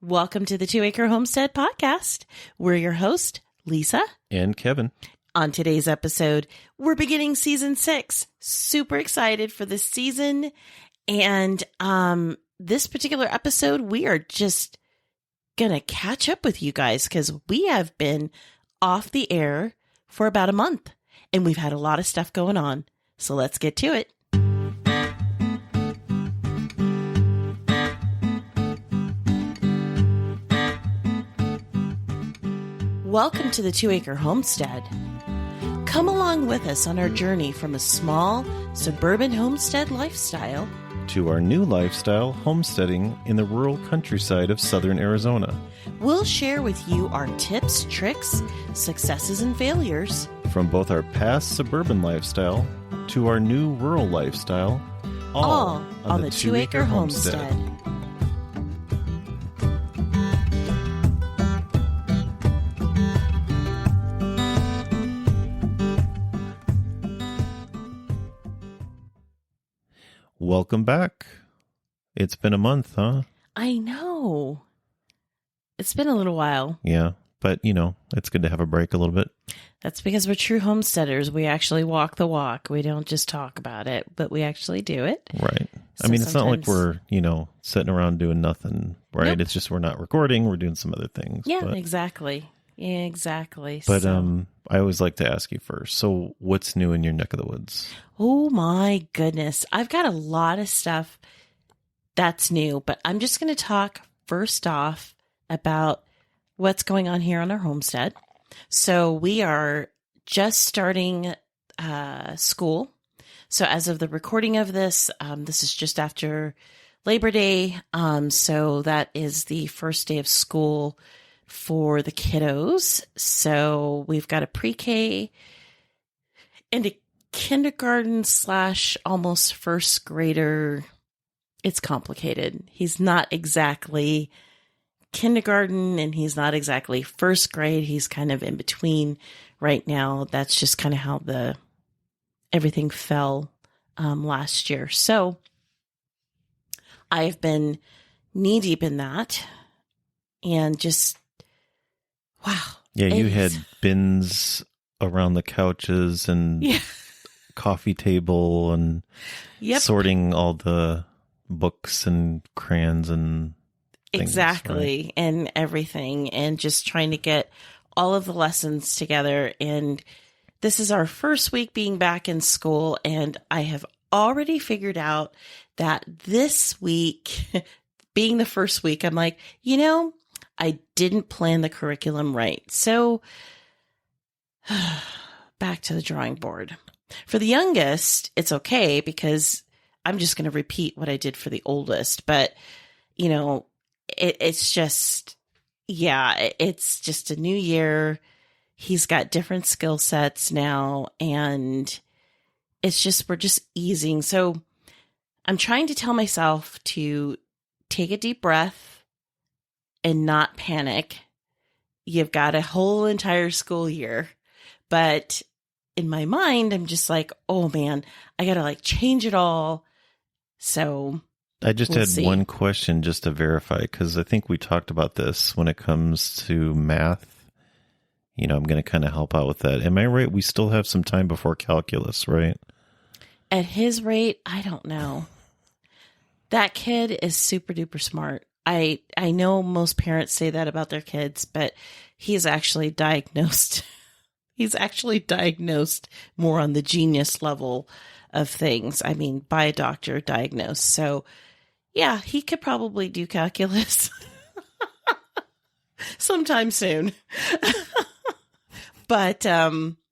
Welcome to the 2 Acre Homestead Podcast. We're your host, Lisa. And Kevin. On today's episode, we're beginning season 6. Super excited for this season. And this particular episode, we are just going to catch up with you guys because we have been off the air for about a month. And we've had a lot of stuff going on. So let's get to it. Welcome to the 2 Acre Homestead. Come along with us on our journey from a small suburban homestead lifestyle to our new lifestyle, homesteading in the rural countryside of southern Arizona. We'll share with you our tips, tricks, successes, and failures. From both our past suburban lifestyle to our new rural lifestyle, all on the 2 Acre Homestead. Welcome back. It's been a month, huh? I know. It's been a little while. Yeah, but it's good to have a break a little bit. That's because we're true homesteaders. We actually walk the walk. We don't just talk about it, but we actually do it. Right. So I mean, it's not like we're, sitting around doing nothing, right? Nope. It's just we're not recording. We're doing some other things. Yeah, exactly. Yeah, exactly. But I always like to ask you first. So what's new in your neck of the woods? Oh my goodness. I've got a lot of stuff that's new, but I'm just going to talk first off about what's going on here on our homestead. So we are just starting school. So as of the recording of this, this is just after Labor Day. So that is the first day of school for the kiddos. So we've got a pre-K and a kindergarten / almost first grader. It's complicated. He's not exactly kindergarten and he's not exactly first grade. He's kind of in between right now. That's just kind of how everything fell last year. So I've been knee deep in that and just wow. Yeah, you had bins around the couches and coffee table and sorting all the books and crayons and things, exactly, right? And everything, and just trying to get all of the lessons together. And this is our first week being back in school, and I have already figured out that this week, being the first week, I'm like, I didn't plan the curriculum right. So back to the drawing board. For the youngest, it's okay because I'm just going to repeat what I did for the oldest. But, it's just a new year. He's got different skill sets now, and we're just easing. So I'm trying to tell myself to take a deep breath and not panic. You've got a whole entire school year. But in my mind, I'm just like, oh man, I got to change it all. So I just had one question just to verify, because I think we talked about this when it comes to math. I'm going to kind of help out with that. Am I right? We still have some time before calculus, right? At his rate, I don't know. That kid is super duper smart. I know most parents say that about their kids, but he's actually diagnosed. He's actually diagnosed more on the genius level of things. I mean, by a doctor diagnosed. So yeah, he could probably do calculus sometime soon. But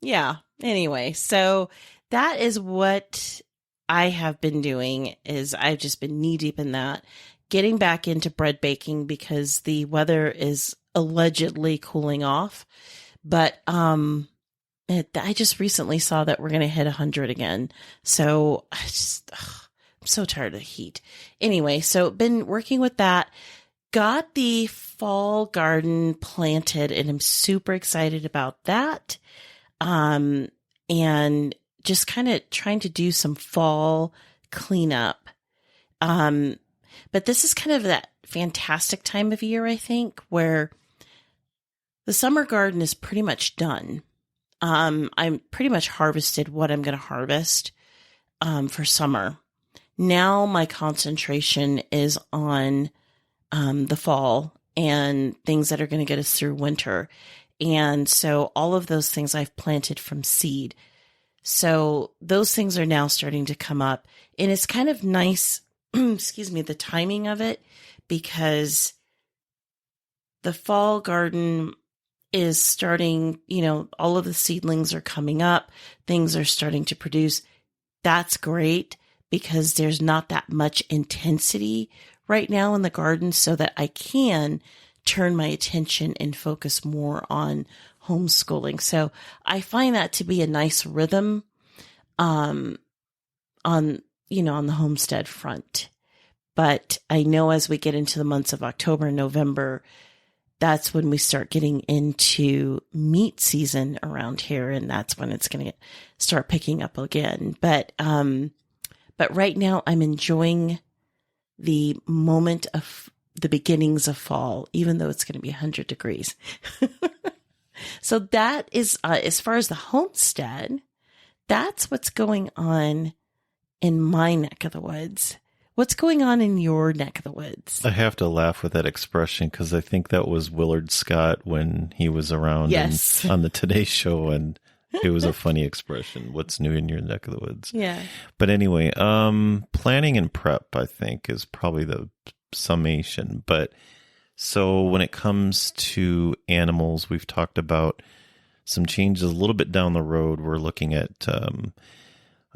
yeah, anyway, so that is what I have been doing. Is I've just been knee deep in that, getting back into bread baking because the weather is allegedly cooling off. But I just recently saw that we're going to hit 100 again. So I'm so tired of the heat. Anyway, so been working with that. Got the fall garden planted and I'm super excited about that. And just kind of trying to do some fall cleanup. But this is kind of that fantastic time of year, I think, where the summer garden is pretty much done. I'm pretty much harvested what I'm going to harvest for summer. Now my concentration is on the fall and things that are going to get us through winter. And so all of those things I've planted from seed. So those things are now starting to come up. And it's kind of nice, excuse me, the timing of it, because the fall garden is starting, all of the seedlings are coming up. Things are starting to produce. That's great because there's not that much intensity right now in the garden, so that I can turn my attention and focus more on homeschooling. So I find that to be a nice rhythm on the homestead front. But I know as we get into the months of October and November, that's when we start getting into meat season around here, and that's when it's going to start picking up again. But right now I'm enjoying the moment of the beginnings of fall, even though it's going to be 100 degrees. So that is, as far as the homestead, that's what's going on in my neck of the woods. What's going on in your neck of the woods? I have to laugh with that expression because I think that was Willard Scott when he was around on the Today Show, and it was a funny expression. What's new in your neck of the woods? Yeah. But anyway, planning and prep, I think, is probably the summation. But so when it comes to animals, we've talked about some changes a little bit down the road. We're looking at,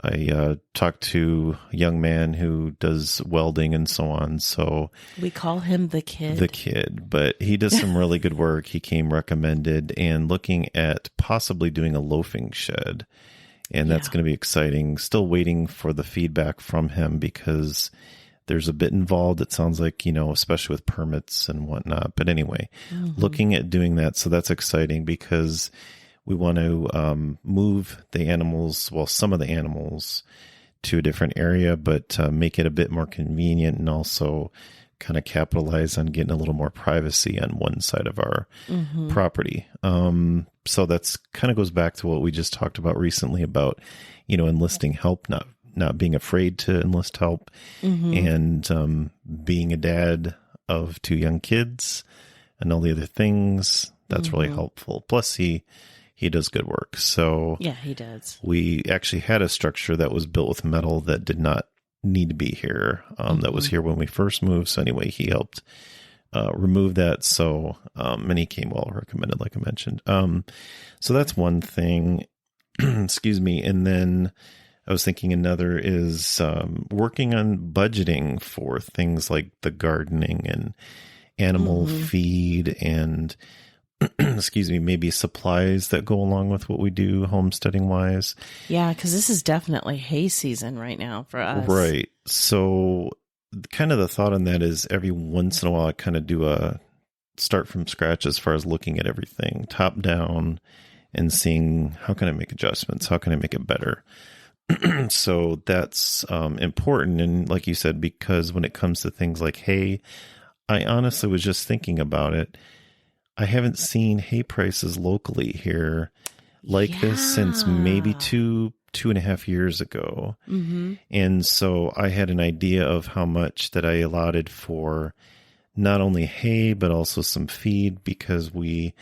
I talked to a young man who does welding and so on. So we call him the kid. But he does some really good work. He came recommended, and looking at possibly doing a loafing shed. And that's going to be exciting. Still waiting for the feedback from him because there's a bit involved. It sounds like, especially with permits and whatnot. But anyway, looking at doing that. So that's exciting because we want to move the animals, some of the animals, to a different area, but make it a bit more convenient and also kind of capitalize on getting a little more privacy on one side of our property. So that's kind of goes back to what we just talked about recently about, enlisting help, not being afraid to enlist help, and being a dad of 2 young kids and all the other things. That's really helpful. Plus, he does good work. So yeah, he does. We actually had a structure that was built with metal that did not need to be here. That was here when we first moved. So anyway, he helped remove that. So and he came well recommended, like I mentioned. So that's one thing. Excuse me. And then I was thinking another is working on budgeting for things like the gardening and animal feed and excuse me, maybe supplies that go along with what we do homesteading wise. Yeah, because this is definitely hay season right now for us. Right. So kind of the thought on that is every once in a while I kind of do a start from scratch as far as looking at everything top down and seeing how can I make adjustments? How can I make it better? So that's important. And like you said, because when it comes to things like hay, I honestly was just thinking about it. I haven't seen hay prices locally here like this since maybe 2.5 years ago. And so I had an idea of how much that I allotted for not only hay, but also some feed because we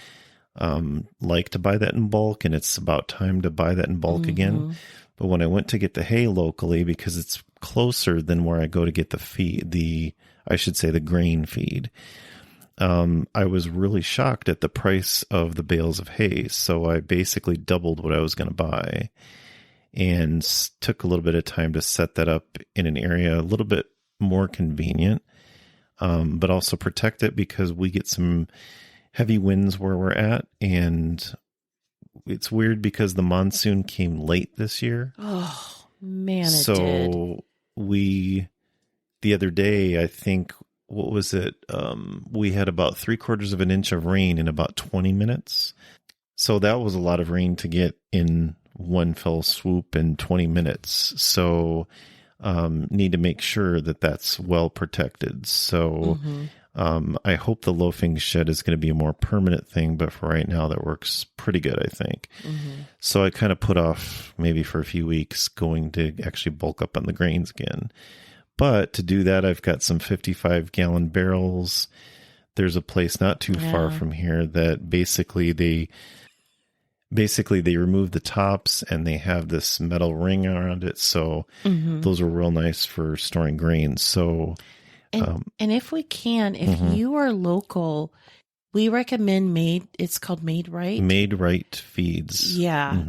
like to buy that in bulk, and it's about time to buy that in bulk again. But when I went to get the hay locally, because it's closer than where I go to get the feed, the grain feed, I was really shocked at the price of the bales of hay. So I basically doubled what I was going to buy and took a little bit of time to set that up in an area a little bit more convenient, but also protect it because we get some heavy winds where we're at. And it's weird because the monsoon came late this year. Oh, man, it did. So the other day, I think, what was it? We had about 3/4 of an inch of rain in about 20 minutes. So that was a lot of rain to get in one fell swoop in 20 minutes. So need to make sure that that's well protected. So I hope the loafing shed is going to be a more permanent thing, but for right now, that works pretty good, I think. So I kind of put off maybe for a few weeks going to actually bulk up on the grains again. But to do that, I've got some 55-gallon barrels. There's a place not too far from here that basically they remove the tops and they have this metal ring around it. So those are real nice for storing grains. So, and if we can, if you are local, we recommend it's called Made Right. Made Right Feeds. Yeah.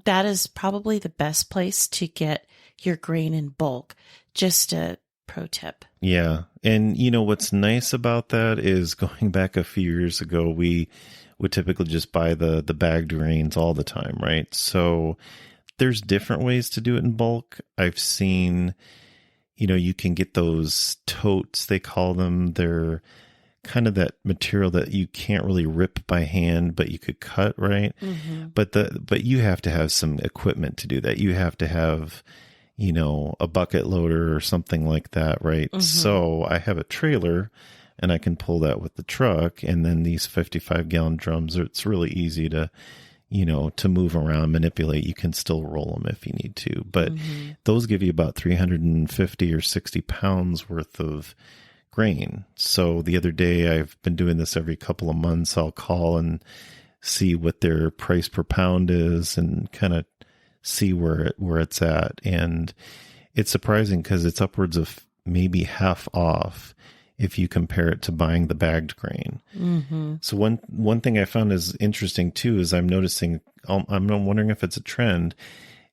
That is probably the best place to get your grain in bulk. Just a pro tip. Yeah. And you know, what's nice about that is going back a few years ago, we would typically just buy the bagged grains all the time, right? So there's different ways to do it in bulk. I've seen, you know, you can get those totes, they call them. They're kind of that material that you can't really rip by hand, but you could cut, right? But you have to have some equipment to do that. You have to have, you know, a bucket loader or something like that, right? So I have a trailer and I can pull that with the truck. And then these 55-gallon drums, it's really easy to, you know, to move around, manipulate. You can still roll them if you need to. But those give you about 350 or 60 pounds worth of grain. So the other day, I've been doing this every couple of months. I'll call and see what their price per pound is and kind of see where it's at. And it's surprising because it's upwards of maybe half off if you compare it to buying the bagged grain. So one thing I found is interesting too is I'm noticing, I'm wondering if it's a trend,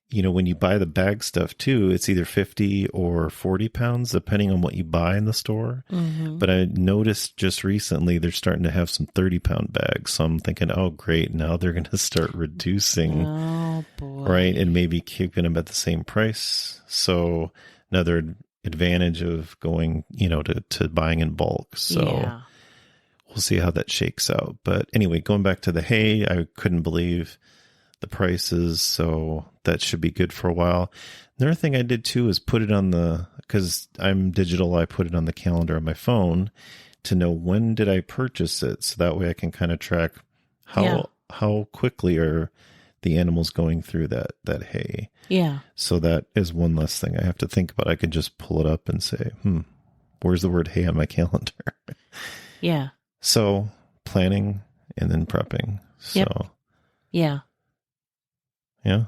you know, when you buy the bag stuff too, it's either 50 or 40 pounds, depending on what you buy in the store. But I noticed just recently they're starting to have some 30-pound bags. So I'm thinking, oh, great. Now they're going to start reducing, right? And maybe keeping them at the same price. So another advantage of going, you know, to buying in bulk. So we'll see how that shakes out. But anyway, going back to the hay, I couldn't believe the prices, so that should be good for a while. Another thing I did too is put it on because I'm digital, I put it on the calendar on my phone to know when did I purchase it, so that way I can kind of track how quickly are the animals going through that hay. So that is one less thing I have to think about. I can just pull it up and say, where's the word hay on my calendar? So planning and then prepping. So Yeah.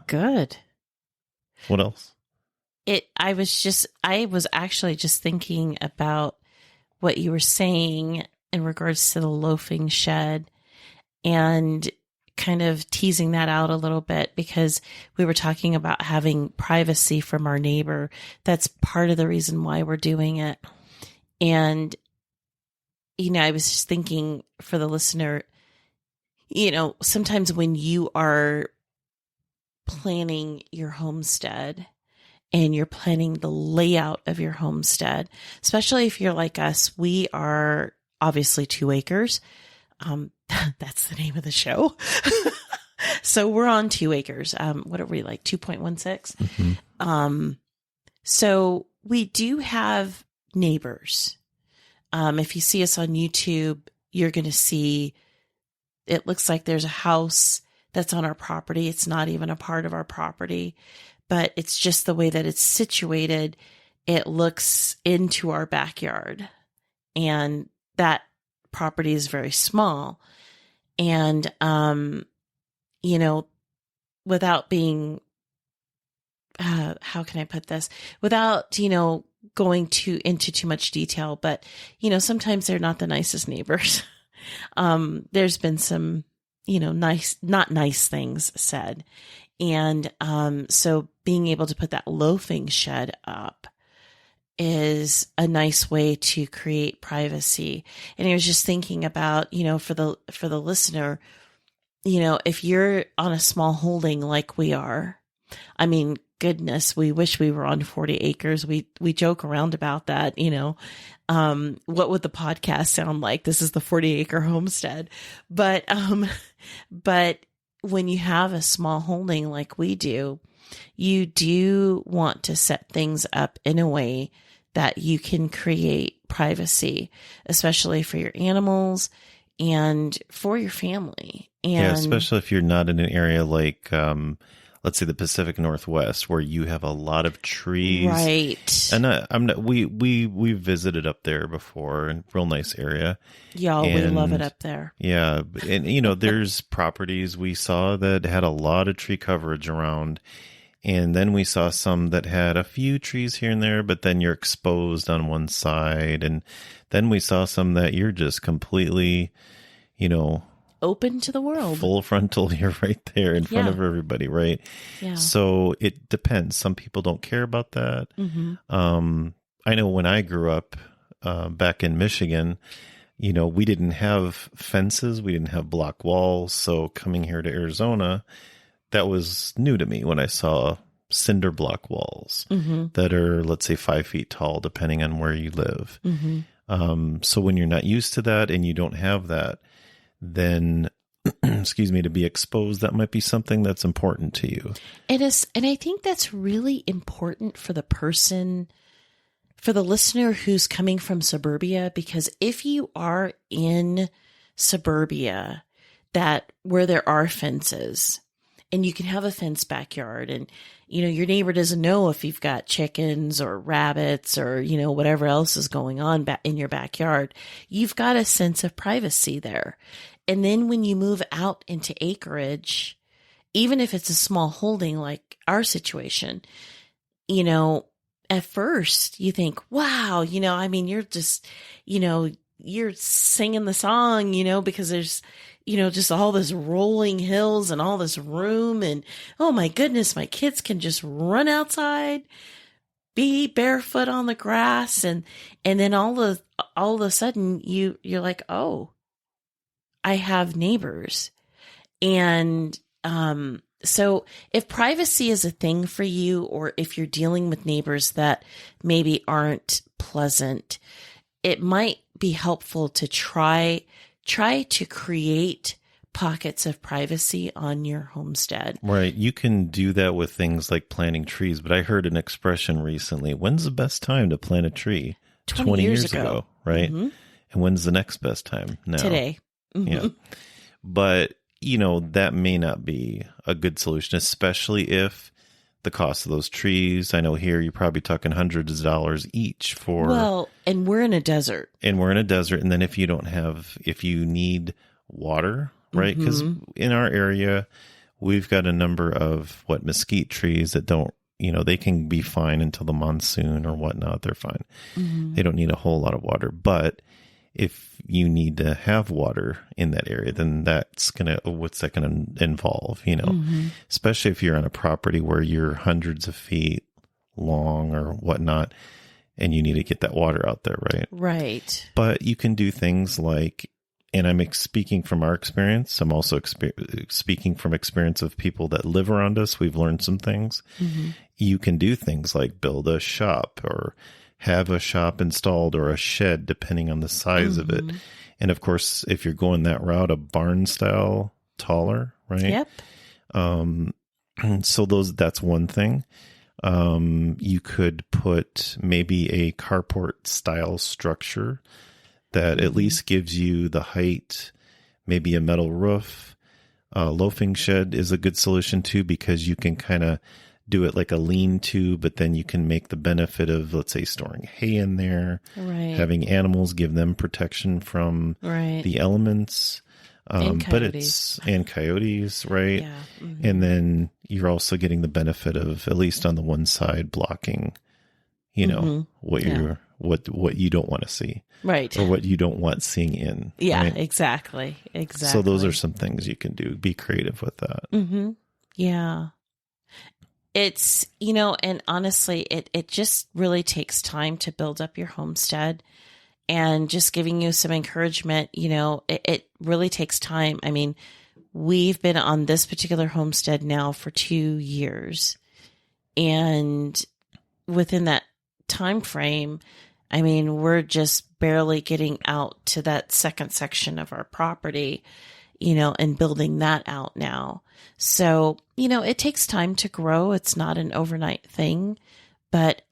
Good. What else? I was actually just thinking about what you were saying in regards to the loafing shed and kind of teasing that out a little bit because we were talking about having privacy from our neighbor. That's part of the reason why we're doing it. And, you know, I was just thinking for the listener, you know, sometimes when you are planning your homestead and you're planning the layout of your homestead, especially if you're like us, we are obviously 2 acres. That's the name of the show. So we're on 2 acres. What are we, like 2.16? So we do have neighbors. If you see us on YouTube, you're going to see it looks like there's a house that's on our property. It's not even a part of our property, but it's just the way that it's situated. It looks into our backyard, and that property is very small. And, you know, without being, how can I put this? Without, you know, going into too much detail, but, you know, sometimes they're not the nicest neighbors. There's been some, you know, not nice things said. And, so being able to put that loafing shed up is a nice way to create privacy. And I was just thinking about, you know, for the listener, you know, if you're on a small holding like we are, I mean, goodness, we wish we were on 40 acres. We joke around about that, you know. What would the podcast sound like? This is the 40-acre homestead. But when you have a small holding like we do, you do want to set things up in a way that you can create privacy, especially for your animals and for your family. And yeah, especially if you're not in an area like, let's say the Pacific Northwest, where you have a lot of trees. Right. And we visited up there before, and real nice area. Y'all, we love it up there. Yeah. And, there's properties we saw that had a lot of tree coverage around. And then we saw some that had a few trees here and there, but then you're exposed on one side. And then we saw some that you're just completely, open to the world. Full frontal, you're right there in front of everybody, right? Yeah. So it depends. Some people don't care about that. Mm-hmm. I know when I grew up back in Michigan, we didn't have fences. We didn't have block walls. So coming here to Arizona, that was new to me when I saw cinder block walls that are, let's say, 5 feet tall, depending on where you live. Mm-hmm. So when you're not used to that and you don't have that, then, to be exposed, that might be something that's important to you. It is. And I think that's really important for the person, for the listener who's coming from suburbia, because if you are in suburbia where there are fences, and you can have a fenced backyard, and, your neighbor doesn't know if you've got chickens or rabbits or, whatever else is going on in your backyard. You've got a sense of privacy there. And then when you move out into acreage, even if it's a small holding like our situation, at first you think, wow, you're just, you're singing the song, because there's, just all this rolling hills and all this room. And oh my goodness, my kids can just run outside, be barefoot on the grass. And then all of a sudden you're like, oh, I have neighbors. And, so if privacy is a thing for you, or if you're dealing with neighbors that maybe aren't pleasant, it might be helpful to try to create pockets of privacy on your homestead. Right. You can do that with things like planting trees, but I heard an expression recently, when's the best time to plant a tree? 20 years ago. Right? Mm-hmm. And when's the next best time? Now. Today. Mm-hmm. Yeah. But, that may not be a good solution, especially if the cost of those trees, I know here you're probably talking hundreds of dollars each for. Well, and we're in a desert. And then if you need water, right? Because in our area, we've got a number of mesquite trees that don't, they can be fine until the monsoon or whatnot. They're fine. Mm-hmm. They don't need a whole lot of water. But if you need to have water in that area, then what's that going to involve, especially if you're on a property where you're hundreds of feet long or whatnot, and you need to get that water out there, right? Right. But you can do things like, and I'm speaking from our experience, I'm also speaking from experience of people that live around us. We've learned some things. Mm-hmm. You can do things like build a shop or have a shop installed or a shed, depending on the size of it. And of course, if you're going that route, a barn style taller, right? Yep. So that's one thing. You could put maybe a carport style structure that at least gives you the height, maybe a metal roof. Loafing shed is a good solution too, because you can kind of do it like a lean-to, but then you can make the benefit of, let's say, storing hay in there, right. Having animals, give them protection from the elements. And and coyotes, right? Yeah. Mm-hmm. And then you're also getting the benefit of, at least on the one side, blocking, what you don't want to see. Right. Or what you don't want seeing in. Yeah, right? Exactly. So those are some things you can do. Be creative with that. Mm-hmm. Yeah. It's, and honestly, it just really takes time to build up your homestead, and just giving you some encouragement, it really takes time. I mean, we've been on this particular homestead now for 2 years, and within that time frame, I mean, we're just barely getting out to that second section of our property, and building that out now. So, it takes time to grow. It's not an overnight thing, but,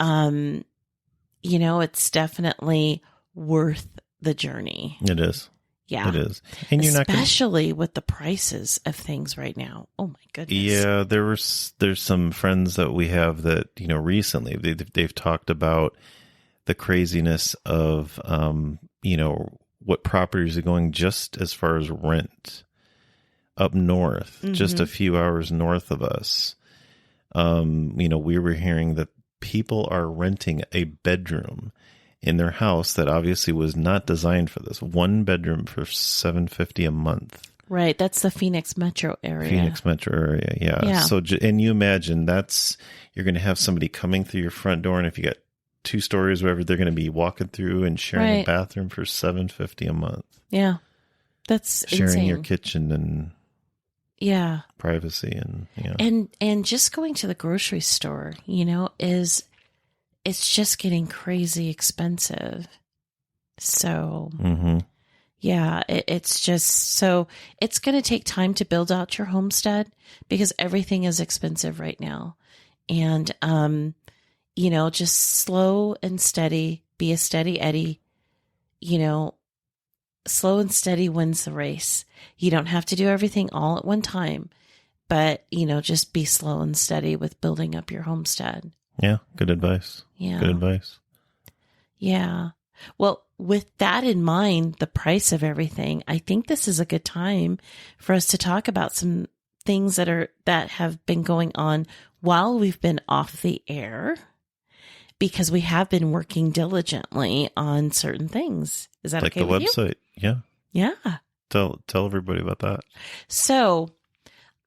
it's definitely worth the journey. It is. Yeah. It is. And you're especially with the prices of things right now. Oh my goodness. Yeah, there's some friends that we have that, recently they've talked about the craziness of, what properties are going just as far as rent up north, just a few hours north of us. We were hearing that people are renting a bedroom in their house that obviously was not designed for this. One bedroom for $750 a month. Right. That's the Phoenix metro area. Yeah. So, and you imagine you're going to have somebody coming through your front door, and if you got 2 stories, whatever, they're going to be walking through and sharing a bathroom for $750 a month. Yeah. That's sharing insane. your kitchen and privacy and just going to the grocery store, it's just getting crazy expensive. So, it's just so it's going to take time to build out your homestead because everything is expensive right now. And, just slow and steady, be a steady Eddie, slow and steady wins the race. You don't have to do everything all at one time, but, just be slow and steady with building up your homestead. Yeah. Good advice. Yeah. Good advice. Yeah. Well, with that in mind, the price of everything, I think this is a good time for us to talk about some things that have been going on while we've been off the air, because we have been working diligently on certain things. Is that okay with you? Like the website? Yeah. Yeah. Tell everybody about that. So,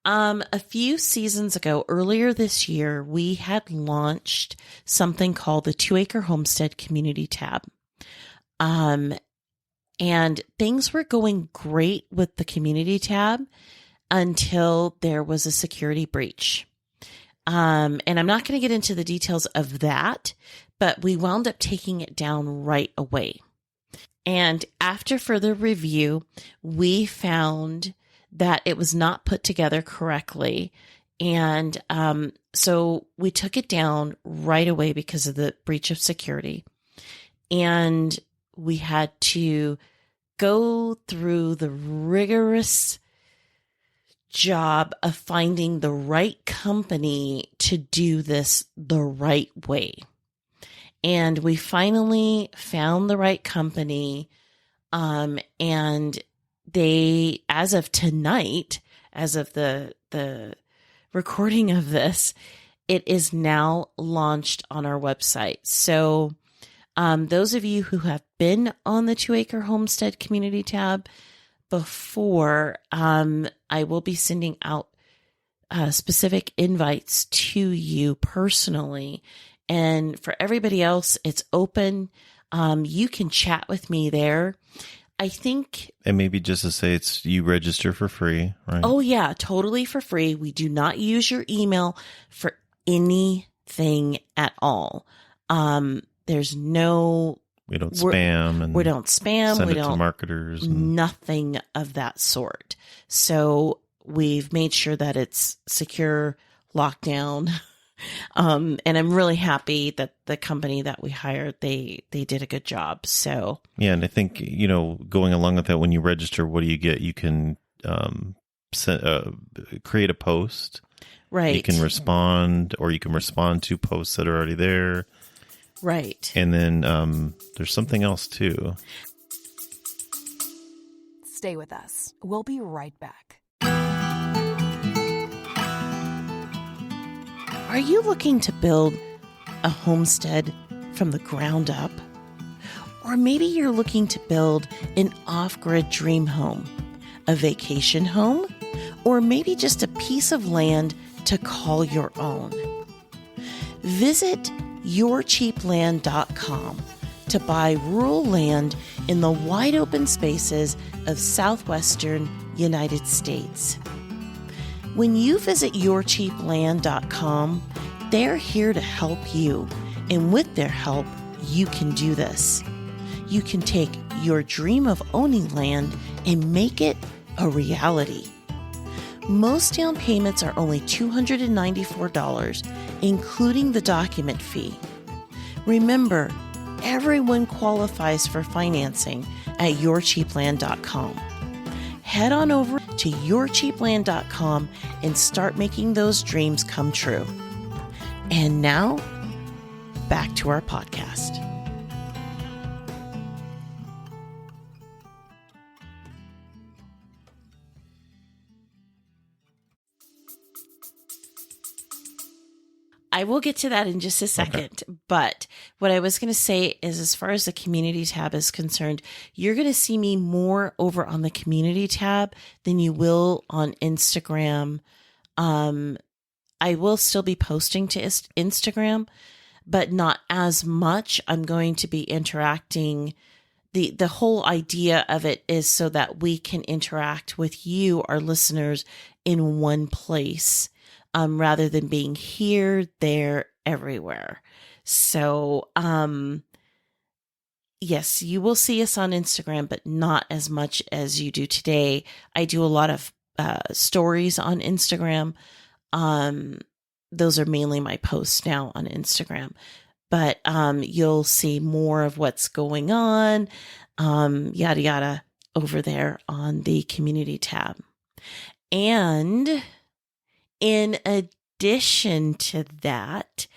a few seasons ago, earlier this year, we had launched something called the 2 Acre Homestead Community Tab. And things were going great with the community tab until there was a security breach. And I'm not going to get into the details of that, but we wound up taking it down right away. And after further review, we found that it was not put together correctly. And so we took it down right away because of the breach of security. And we had to go through the rigorous job of finding the right company to do this the right way. And we finally found the right company. And they, as of tonight, as of the recording of this, it is now launched on our website. So those of you who have been on the 2 Acre Homestead Community tab before, I will be sending out specific invites to you personally. And for everybody else, it's open. You can chat with me there. I think. And maybe just to say you register for free, right? Oh, yeah, totally for free. We do not use your email for anything at all. There's no. We don't spam. We don't spam. Send we it don't to marketers. Nothing of that sort. So we've made sure that it's secure, locked down. And I'm really happy that the company that we hired, they did a good job. So yeah, and I think going along with that, when you register, what do you get? You can create a post, right? You can respond, or you can respond to posts that are already there, right? And then there's something else too. Stay with us. We'll be right back. Are you looking to build a homestead from the ground up? Or maybe you're looking to build an off-grid dream home, a vacation home, or maybe just a piece of land to call your own. Visit yourcheapland.com to buy rural land in the wide open spaces of southwestern United States. When you visit yourcheapland.com, they're here to help you, and with their help, you can do this. You can take your dream of owning land and make it a reality. Most down payments are only $294, including the document fee. Remember, everyone qualifies for financing at yourcheapland.com. Head on over to yourcheapland.com and start making those dreams come true. And now, back to our podcast. I will get to that in just a second. Okay. But what I was going to say is, as far as the community tab is concerned, you're going to see me more over on the community tab than you will on Instagram. I will still be posting to Instagram, but not as much. I'm going to be interacting. The whole idea of it is so that we can interact with you, our listeners, in one place. Rather than being here, there, everywhere. So, yes, you will see us on Instagram, but not as much as you do today. I do a lot of stories on Instagram. Those are mainly my posts now on Instagram. But you'll see more of what's going on, yada, yada, over there on the community tab. And in addition to that,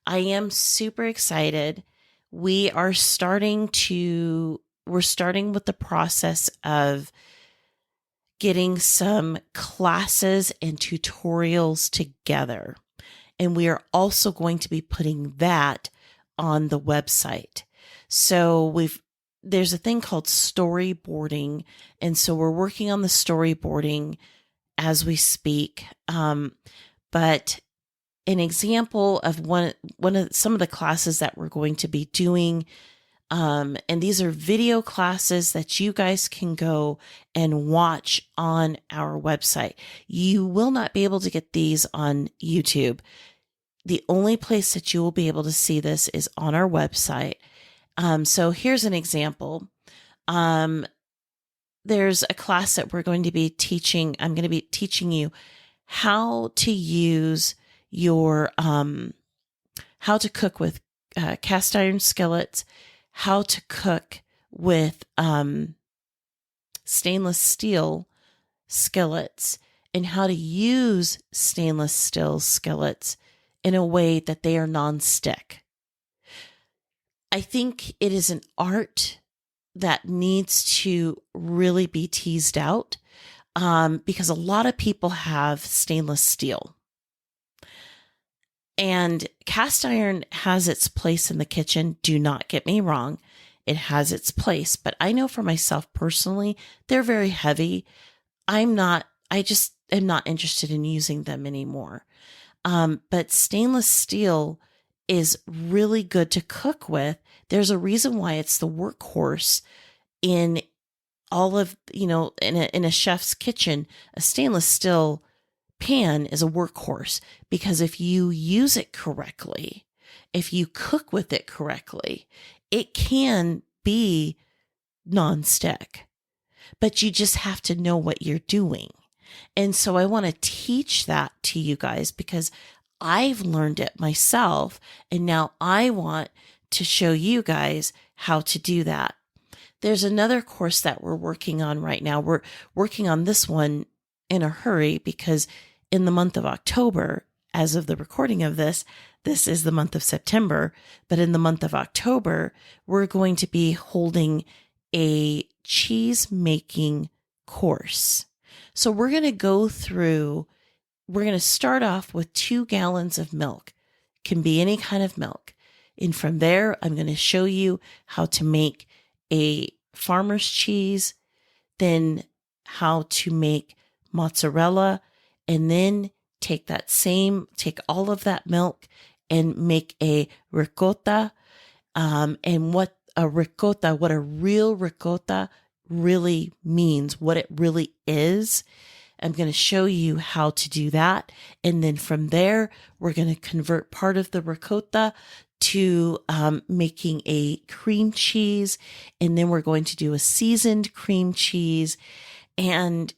I am super excited. We're starting with the process of getting some classes and tutorials together. And we are also going to be putting that on the website. So there's a thing called storyboarding. And so we're working on the storyboarding as we speak. But an example of some of the classes that we're going to be doing, and these are video classes that you guys can go and watch on our website. You will not be able to get these on YouTube. The only place that you will be able to see this is on our website. So here's an example. There's a class that we're going to be teaching. I'm going to be teaching you how to use your, how to cook with cast iron skillets, how to cook with stainless steel skillets, and how to use stainless steel skillets in a way that they are non-stick. I think it is an art that needs to really be teased out because a lot of people have stainless steel. And cast iron has its place in the kitchen. Do not get me wrong. It has its place. But I know for myself personally, they're very heavy. I just am not interested in using them anymore. But stainless steel is really good to cook with. There's a reason why it's the workhorse in all of, in a chef's kitchen. A stainless steel pan is a workhorse because if you use it correctly, if you cook with it correctly, it can be non-stick, but you just have to know what you're doing. And so I want to teach that to you guys because I've learned it myself. And now I want to show you guys how to do that. There's another course that we're working on right now. We're working on this one in a hurry because in the month of October, as of the recording of this is the month of September, but in the month of October, we're going to be holding a cheese making course. So we're going to start off with 2 gallons of milk. Can be any kind of milk. And from there, I'm going to show you how to make a farmer's cheese, then how to make mozzarella, and then take all of that milk and make a ricotta. And what a real ricotta really means, what it really is. I'm going to show you how to do that. And then from there, we're going to convert part of the ricotta to making a cream cheese. And then we're going to do a seasoned cream cheese. And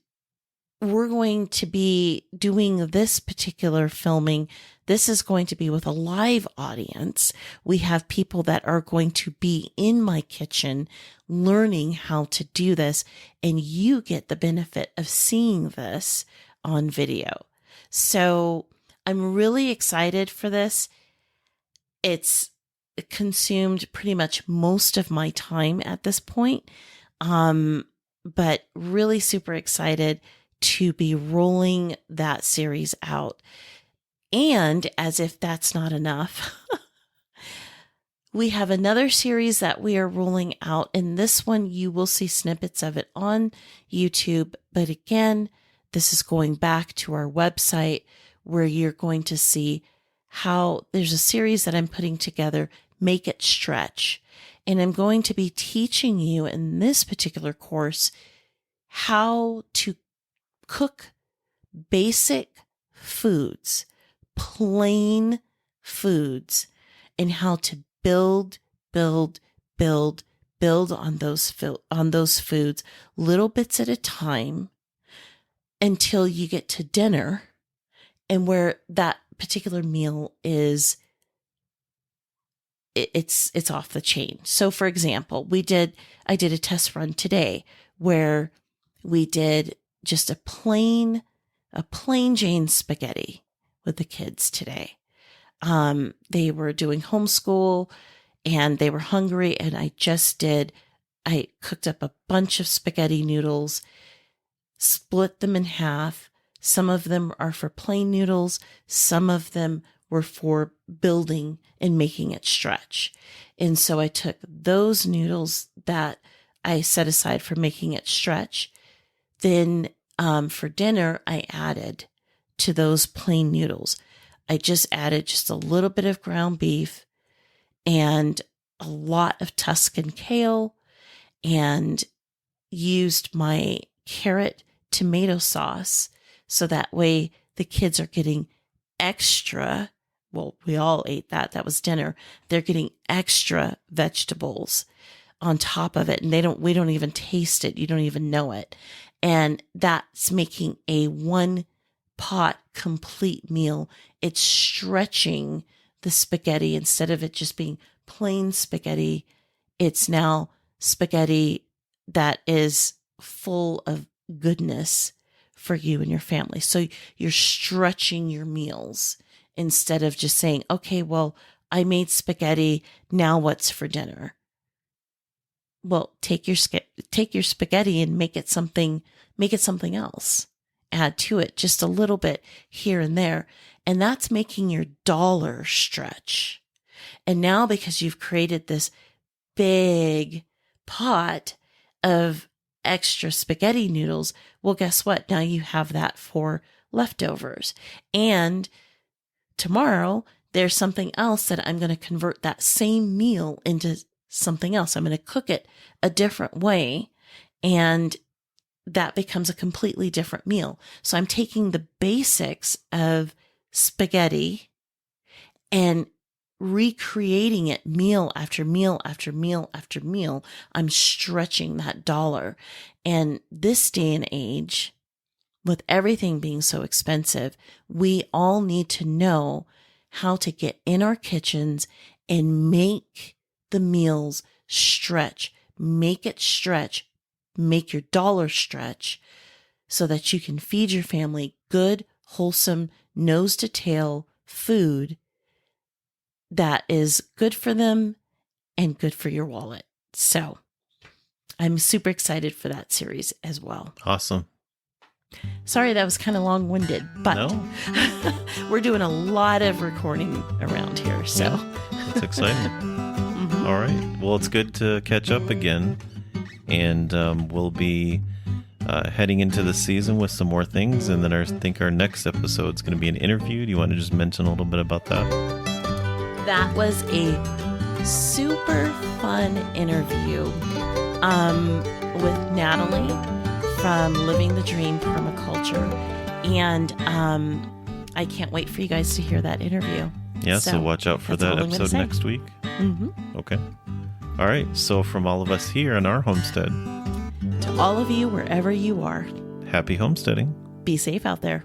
we're going to be doing this particular filming. This is going to be with a live audience. We have people that are going to be in my kitchen learning how to do this, and you get the benefit of seeing this on video. So I'm really excited for this. It's consumed pretty much most of my time at this point, but really super excited to be rolling that series out. And as if that's not enough, we have another series that we are rolling out. And this one, you will see snippets of it on YouTube. But again, this is going back to our website where you're going to see how there's a series that I'm putting together, Make It Stretch. And I'm going to be teaching you in this particular course how to cook basic foods, plain foods, and how to build on those foods, little bits at a time, until you get to dinner, and where that particular meal is, it's off the chain. So for example, I did a test run today where we did just a plain Jane spaghetti with the kids today. They were doing homeschool and they were hungry, and I cooked up a bunch of spaghetti noodles, split them in half. Some of them are for plain noodles. Some of them were for building and making it stretch. And so I took those noodles that I set aside for making it stretch. Then for dinner, I added to those plain noodles. I just added just a little bit of ground beef and a lot of Tuscan kale, and used my carrot tomato sauce. So that way the kids are getting extra. Well, we all ate that. That was dinner. They're getting extra vegetables on top of it. And we don't even taste it. You don't even know it. And that's making a one pot complete meal. It's stretching the spaghetti. Instead of it just being plain spaghetti, it's now spaghetti that is full of goodness for you and your family. So you're stretching your meals instead of just saying, okay, well, I made spaghetti. Now what's for dinner? Well, take your spaghetti and make it something else. Add to it just a little bit here and there. And that's making your dollar stretch. And now, because you've created this big pot of extra spaghetti noodles, well, guess what? Now you have that for leftovers. And tomorrow, there's something else that I'm going to convert that same meal into something else. I'm going to cook it a different way, and that becomes a completely different meal. So I'm taking the basics of spaghetti and recreating it meal after meal after meal after meal. I'm stretching that dollar. And this day and age, with everything being so expensive, we all need to know how to get in our kitchens and make the meals stretch. Make it stretch. Make your dollar stretch so that you can feed your family good, wholesome, nose to tail food that is good for them and good for your wallet. So I'm super excited for that series as well. Awesome. Sorry, that was kind of long-winded, but no. We're doing a lot of recording around here. So yeah, that's exciting. Mm-hmm. All right. Well, it's good to catch up again. And we'll be heading into the season with some more things. And then I think our next episode is going to be an interview. Do you want to just mention a little bit about that? That was a super fun interview with Natalie from Living the Dream Permaculture. And I can't wait for you guys to hear that interview. Yeah, so watch out for that episode next week. Mm-hmm. Okay. All right. So from all of us here on our homestead, to all of you wherever you are, happy homesteading. be safe out there.